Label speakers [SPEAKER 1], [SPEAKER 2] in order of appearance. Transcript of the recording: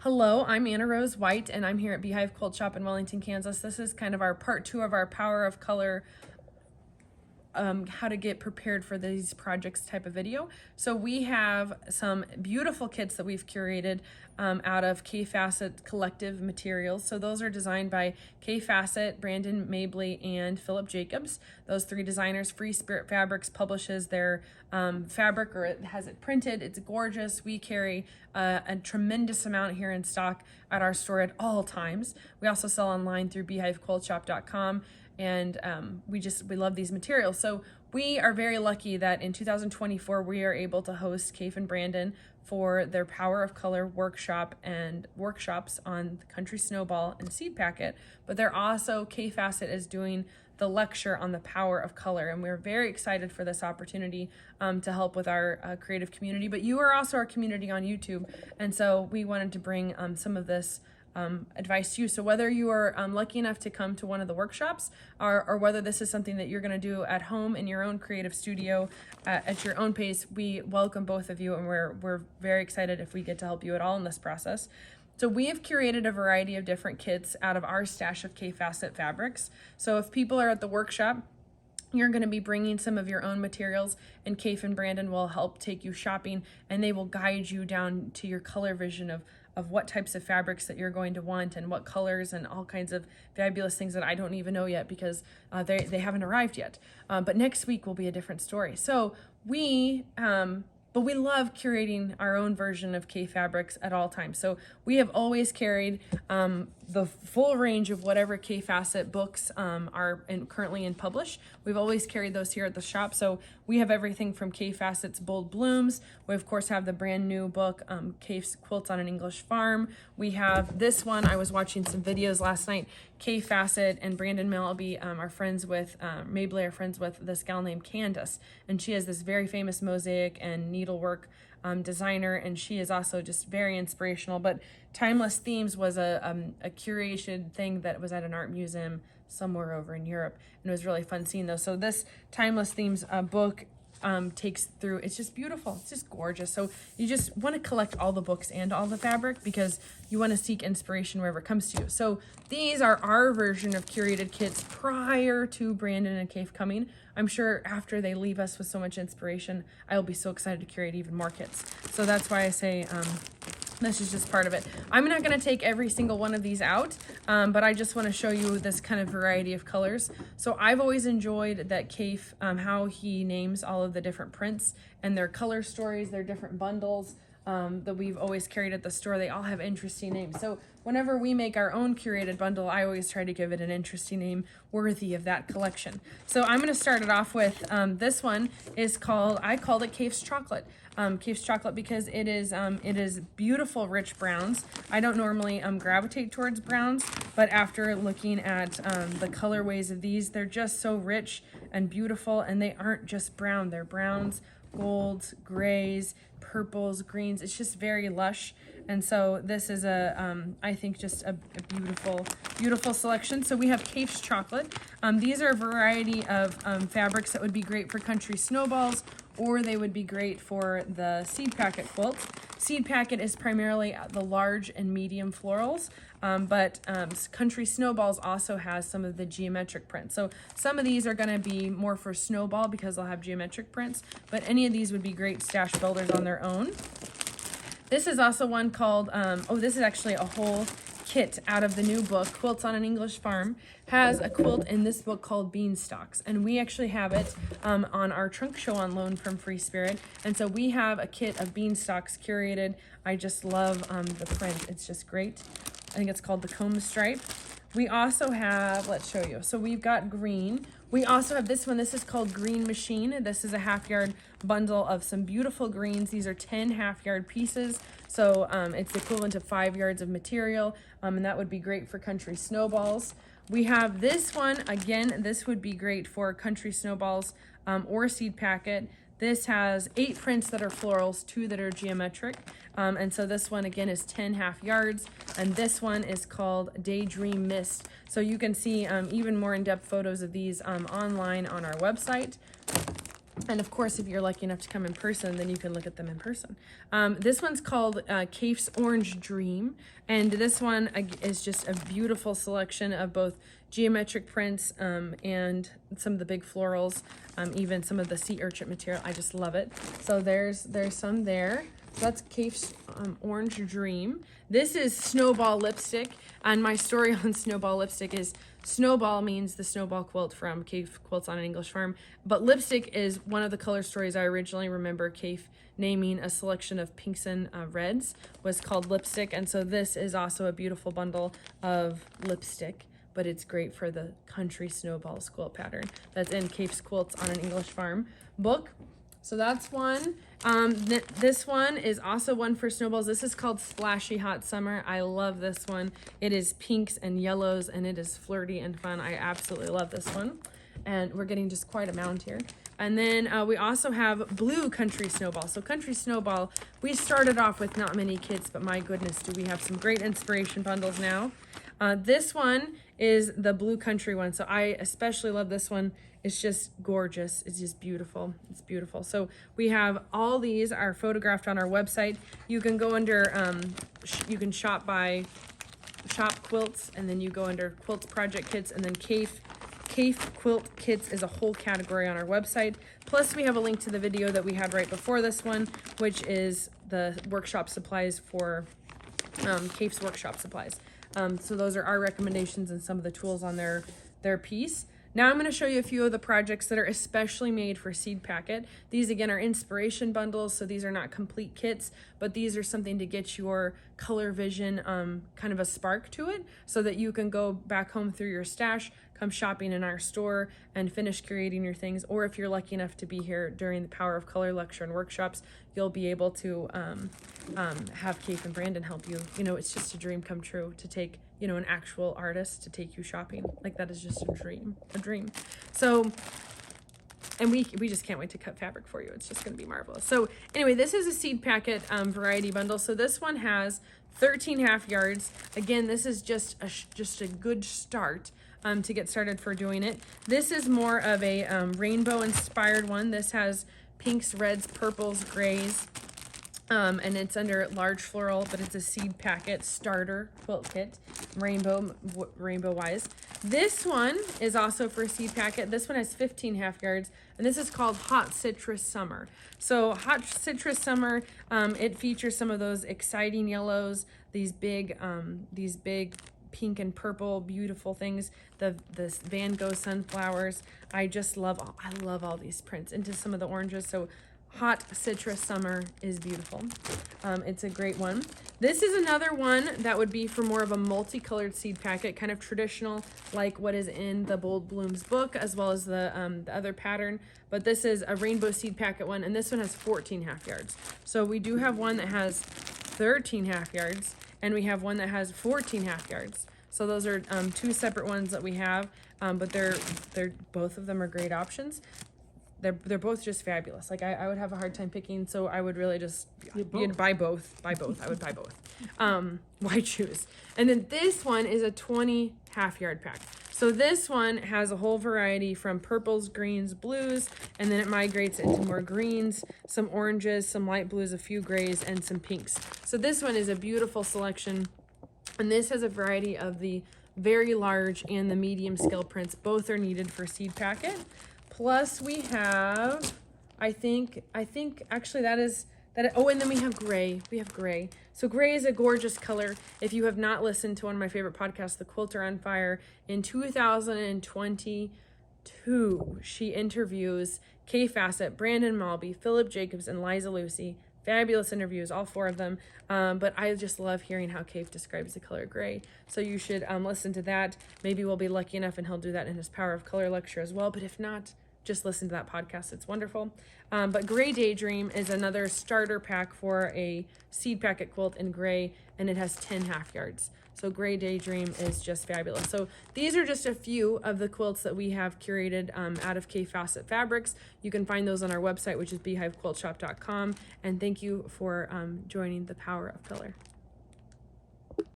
[SPEAKER 1] Hello, I'm Anna Rose White, and I'm here at Beehive Quilt Shop in Wellington, Kansas. This is kind of our part 2 of our Power of Color how to get prepared for these projects type of video. So we have some beautiful kits that we've curated out of Kaffe Fassett collective materials. So those are designed by Kaffe Fassett, Brandon Mably, and Philip Jacobs. Those 3 designers. Free Spirit Fabrics publishes their fabric, or it has it printed. It's gorgeous. We carry a tremendous amount here in stock at our store at all times. We also sell online through beehivequiltshop.com. And we love these materials. So we are very lucky that in 2024 we are able to host Kaffe and Brandon for their Power of Color workshop and workshops on the Country Snowball and Seed Packet. But they're also, Kaffe Fassett is doing the lecture on the power of color, and we're very excited for this opportunity to help with our creative community. But you are also our community on YouTube, and so we wanted to bring some of this advice to you. So whether you are lucky enough to come to one of the workshops, or whether this is something that you're going to do at home in your own creative studio at your own pace, we welcome both of you, and we're very excited if we get to help you at all in this process. So we have curated a variety of different kits out of our stash of Kaffe Fassett fabrics. So if people are at the workshop, you're going to be bringing some of your own materials, and Kaffe and Brandon will help take you shopping, and they will guide you down to your color vision of what types of fabrics that you're going to want, and what colors, and all kinds of fabulous things that I don't even know yet because they haven't arrived yet. But next week will be a different story. So we love curating our own version of Kaffe fabrics at all times. So we have always carried the full range of whatever Kaffe Fassett books are currently in publish. We've always carried those here at the shop. So we have everything from Kaffe Fassett's Bold Blooms. We of course have the brand new book, Kaffe's Quilts on an English Farm. We have this one. I was watching some videos last night. Kaffe Fassett and Brandon Mably are friends with this gal named Candace, and she has this very famous mosaic and needlework designer, and she is also just very inspirational. But Timeless Themes was a curation thing that was at an art museum somewhere over in Europe, and it was really fun seeing those. So this Timeless Themes book takes through, it's just beautiful, it's just gorgeous. So you just want to collect all the books and all the fabric because you want to seek inspiration wherever it comes to you. So these are our version of curated kits prior to Brandon and Kaffe coming. I'm sure after they leave us with so much inspiration, I'll be so excited to curate even more kits. So that's why I say this is just part of it. I'm not going to take every single one of these out, but I just want to show you this kind of variety of colors. So I've always enjoyed that Kaffe, how he names all of the different prints and their color stories, their different bundles that we've always carried at the store. They all have interesting names. So whenever we make our own curated bundle, I always try to give it an interesting name worthy of that collection. So I'm going to start it off with this one is called, I called it Kaffe's Chocolate. Kaffe's Chocolate because it is beautiful, rich browns. I don't normally gravitate towards browns, but after looking at the colorways of these, they're just so rich and beautiful, and they aren't just brown. They're browns, golds, grays, purples, greens. It's just very lush. And so this is I think just a beautiful, beautiful selection. So we have Kaffe's Chocolate. These are a variety of fabrics that would be great for country snowballs, or they would be great for the Seed Packet quilt. Seed Packet is primarily the large and medium florals, but Country Snowballs also has some of the geometric prints. So some of these are going to be more for Snowball because they'll have geometric prints, but any of these would be great stash builders on their own. This is also one called, this is actually a whole kit out of the new book, Quilts on an English Farm, has a quilt in this book called Beanstalks, and we actually have it on our trunk show on loan from Free Spirit, and so we have a kit of beanstalks curated. I just love the print, it's just great. I think it's called the Comb Stripe. We also have, let's show you, so we've got green. We also have this one. This is called Green Machine. This is a half-yard bundle of some beautiful greens. These are 10 half-yard pieces, so it's the equivalent of 5 yards of material, and that would be great for country snowballs. We have this one. Again, this would be great for country snowballs or Seed Packet. This has 8 prints that are florals, 2 that are geometric. And so this one again is 10 half yards. And this one is called Daydream Mist. So you can see even more in-depth photos of these online on our website. And of course, if you're lucky enough to come in person, then you can look at them in person. This one's called Kaffe's Orange Dream. And this one is just a beautiful selection of both geometric prints and some of the big florals, even some of the sea urchin material. I just love it. So there's some there. So that's Kaffe's Orange Dream. This is Snowball lipstick. And my story on Snowball lipstick is Snowball means the snowball quilt from Kaffe Quilts on an English Farm. But lipstick is one of the color stories I originally remember Kaffe naming a selection of pinks and reds was called lipstick. And so this is also a beautiful bundle of lipstick, but it's great for the country snowballs quilt pattern that's in Kaffe's Quilts on an English Farm book. So that's one. This one is also one for snowballs. This is called Splashy Hot Summer. I love this one. It is pinks and yellows, and it is flirty and fun. I absolutely love this one. And we're getting just quite a mound here. And then we also have Blue Country Snowball. So Country Snowball, we started off with not many kits, but my goodness, do we have some great inspiration bundles now. This one is the Blue Country one. So I especially love this one. It's just gorgeous. It's just beautiful. It's beautiful. So we have all these are photographed on our website. You can go under, you can shop by shop quilts, and then you go under quilts project kits, and then Kaffe quilt kits is a whole category on our website. Plus we have a link to the video that we had right before this one, which is the workshop supplies for Kaffe's workshop supplies. So those are our recommendations and some of the tools on their piece. Now I'm going to show you a few of the projects that are especially made for Seed Packet. These again are inspiration bundles, so these are not complete kits, but these are something to get your color vision kind of a spark to it so that you can go back home through your stash, come shopping in our store and finish curating your things. Or if you're lucky enough to be here during the Power of Color lecture and workshops, you'll be able to have Kaffe and Brandon help you. You know, it's just a dream come true to take, you know, an actual artist to take you shopping. Like that is just a dream. So, and we just can't wait to cut fabric for you. It's just going to be marvelous. So anyway, this is a Seed Packet variety bundle. So this one has 13 half yards. Again, this is just a good start to get started for doing it. This is more of a rainbow inspired one. This has pinks, reds, purples, grays, and it's under large floral, but it's a Seed Packet starter quilt kit, rainbow wise. This one is also for Seed Packet. This one has 15 half yards, and this is called Hot Citrus Summer. So Hot Citrus Summer, it features some of those exciting yellows, these big pink and purple beautiful things, this Van Gogh sunflowers. I love all these prints into some of the oranges. So Hot Citrus Summer is beautiful. It's a great one. This is another one that would be for more of a multicolored Seed Packet, kind of traditional like what is in the Bold Blooms book, as well as the other pattern. But this is a rainbow Seed Packet one, and this one has 14 half yards. So we do have one that has 13 half yards, and we have one that has 14 half yards. So those are two separate ones that we have, but they're both of them are great options. They're both just fabulous. Like I would have a hard time picking, so I would really just buy both. I would buy both. Why choose? And then this one is a 20 half yard pack. So this one has a whole variety from purples, greens, blues, and then it migrates into more greens, some oranges, some light blues, a few grays, and some pinks. So this one is a beautiful selection, and this has a variety of the very large and the medium scale prints. Both are needed for Seed Packet. Plus we have, I think actually oh, and then we have gray. So gray is a gorgeous color. If you have not listened to one of my favorite podcasts, The Quilter on Fire, in 2022, she interviews Kaffe Fassett, Brandon Mably, Philip Jacobs, and Liza Lucy. Fabulous interviews, all four of them. But I just love hearing how Kaffe describes the color gray. So you should listen to that. Maybe we'll be lucky enough and he'll do that in his Power of Color lecture as well. But if not, just listen to that podcast. It's wonderful. But Gray Daydream is another starter pack for a Seed Packet quilt in gray, and it has 10 half yards. So Gray Daydream is just fabulous. So these are just a few of the quilts that we have curated out of Kaffe Fassett fabrics. You can find those on our website, which is beehivequiltshop.com. And thank you for joining the Power of Color.